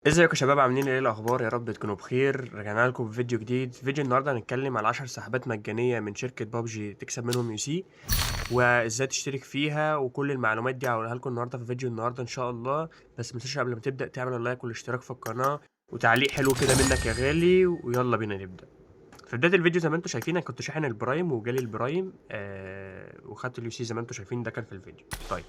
ازيكم يا شباب، عاملين ايه؟ الاخبار؟ يا رب تكونوا بخير. رجعنا لكم بفيديو جديد. فيديو النهارده هنتكلم على 10 سحبات مجانيه من شركه بابجي تكسب منهم يو سي، وازاي تشترك فيها، وكل المعلومات دي هقولها لكم النهارده في فيديو النهارده ان شاء الله. بس ما تنساش قبل ما تبدا تعمل اللايك والاشتراك في القناه وتعليق حلو كده منك يا غالي، ويلا بينا نبدا. في بدايه الفيديو زي ما انتم شايفين انا كنت شاحن البرايم وجالي البرايم وخدت اليو سي زي ما انتم شايفين، ده كان في الفيديو. طيب،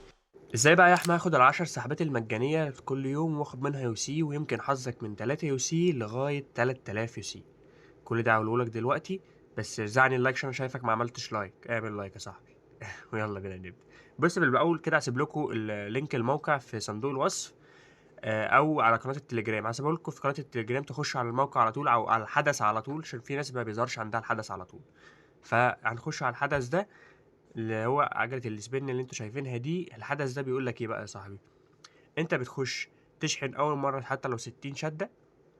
ازاي بقى يا احمد هاخد العشر سحبات المجانية كل يوم واخد منها يو سي، ويمكن حظك من 3 يو سي لغاية 3000 يو سي؟ كل ده هقولهولك دلوقتي. بس زعني اللايك عشان انا شايفك ما عملتش لايك. اعمل لايك يا صاحبي. ويلا بينا نبدأ. بص، بالاول كده هسيب لكم اللينك الموقع في صندوق الوصف، او على قناة التليجرام. هسيبه لكم في قناة التليجرام، تخشوا على الموقع على طول او على الحدث على طول، عشان في ناس ما بيظهرش عندها الحدث على طول. فهنخش على الحدث ده اللي هو عجلة السبين اللي انتوا شايفينها دي. الحدث ده بيقول لك ايه بقى يا صاحبي؟ انت بتخش تشحن اول مره حتى لو 60 شده،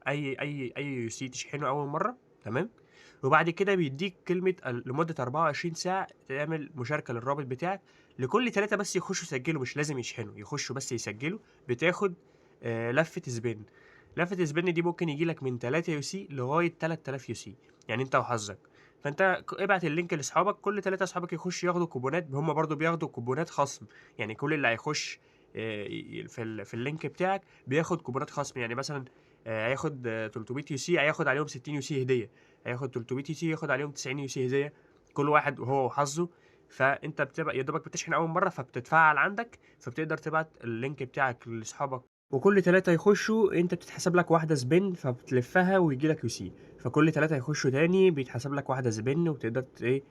اي يو سي تشحنه اول مره، تمام. وبعد كده بيديك كلمه لمده 24 ساعه تعمل مشاركه للرابط بتاعك. لكل ثلاثه بس يخشوا يسجلوا، مش لازم يشحنوا، يخشوا بس يسجلوا، بتاخد لفه سبين. لفه سبين دي ممكن يجي لك من 3 يو سي لغايه 3000 يو سي، يعني انت وحظك. فانت ابعت اللينك لاصحابك، كل ثلاثه اصحابك يخشوا ياخدوا كوبونات، هم برضو بياخدوا كوبونات خصم. يعني كل اللي هيخش في اللينك بتاعك بياخد كوبونات خصم. يعني مثلا هياخد 300 يو سي، هياخد عليهم 60 يو سي هديه. هياخد 300 يو سي ياخد عليهم 90 يو سي هديه، كل واحد وهو وحظه. فانت بتبقى يا دوبك بتشحن اول مره، فبتتفعل عندك، فبتقدر تبعت اللينك بتاعك لاصحابك. وكل ثلاثة يخشوا انت بتتحسب لك واحدة سبين، فبتلفها ويجي لك يو سي. فكل ثلاثة يخشوا تاني بيتحسب لك واحدة سبين، وتقدر ايه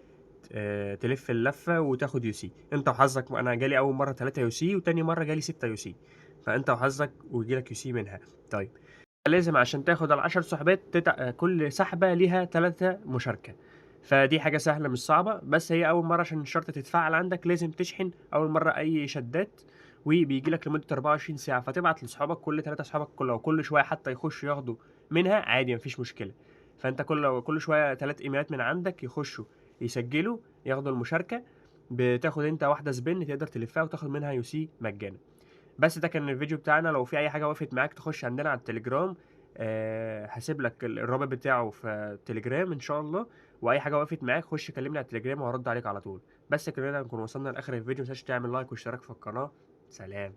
تلف اللفة وتاخد يو سي انت وحظك. انا جالي اول مرة 3 يو سي، وتاني مرة جالي 6 يو سي، فانت وحظك ويجيلك يو سي منها. طيب، لازم عشان تاخد العشر سحبات كل سحبة ليها 3 مشاركة. فدي حاجة سهلة مش صعبة، بس هي أول مرة عشان الشرط تتفعل عندك لازم تشحن أول مرة أي شدات، وبيجي لك لمدة 24 ساعة. فتبعت لأصحابك كل 3 أصحابك، لو كل شوية حتى يخشوا ياخدوا منها عادي مفيش مشكلة. فأنت كل شوية 3 إيميلات من عندك يخشوا يسجلوا ياخدوا المشاركة، بتاخد أنت واحدة سبين تقدر تلفها وتاخد منها يو سي مجانا. بس ده كان الفيديو بتاعنا. لو في اي حاجه وقفت معاك تخش عندنا على التليجرام، هسيب لك الرابط بتاعه في التليجرام ان شاء الله. واي حاجه وقفت معاك خش كلمني على التليجرام وهرد عليك على طول. بس كده نكون وصلنا لاخر الفيديو. متنساش تعمل لايك واشتراك في القناه. سلام.